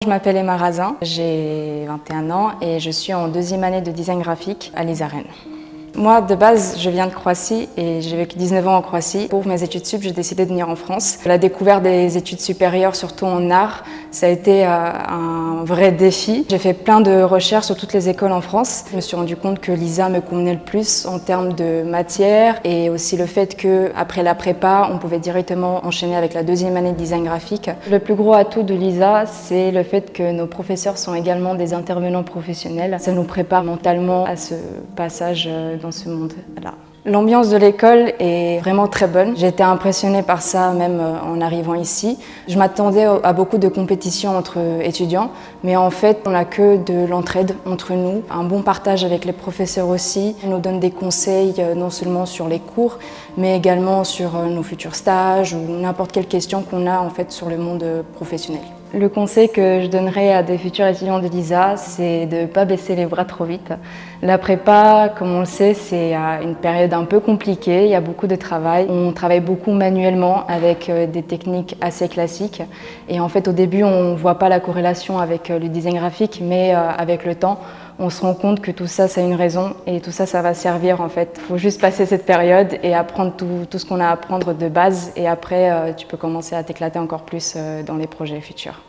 Je m'appelle Emma Razin, j'ai 21 ans et je suis en deuxième année de design graphique à l'ISA Rennes. Moi, de base, je viens de Croatie et j'ai vécu 19 ans en Croatie. Pour mes études sup, j'ai décidé de venir en France. La découverte des études supérieures, surtout en art, ça a été un vrai défi. J'ai fait plein de recherches sur toutes les écoles en France. Je me suis rendu compte que l'ISA me convenait le plus en termes de matière et aussi le fait qu'après la prépa, on pouvait directement enchaîner avec la deuxième année de design graphique. Le plus gros atout de l'ISA, c'est le fait que nos professeurs sont également des intervenants professionnels. Ça nous prépare mentalement à ce passage dans ce monde-là. L'ambiance de l'école est vraiment très bonne. J'ai été impressionnée par ça même en arrivant ici. Je m'attendais à beaucoup de compétitions entre étudiants, mais en fait, on n'a que de l'entraide entre nous, un bon partage avec les professeurs aussi. Ils nous donnent des conseils non seulement sur les cours, mais également sur nos futurs stages ou n'importe quelle question qu'on a en fait sur le monde professionnel. Le conseil que je donnerais à des futurs étudiants de l'ISA, c'est de ne pas baisser les bras trop vite. La prépa, comme on le sait, c'est une période un peu compliquée, il y a beaucoup de travail. On travaille beaucoup manuellement avec des techniques assez classiques. Et en fait, au début, on ne voit pas la corrélation avec le design graphique, mais avec le temps, on se rend compte que tout ça, ça a une raison et tout ça, ça va servir en fait. Il faut juste passer cette période et apprendre tout ce qu'on a à apprendre de base et après, tu peux commencer à t'éclater encore plus dans les projets futurs.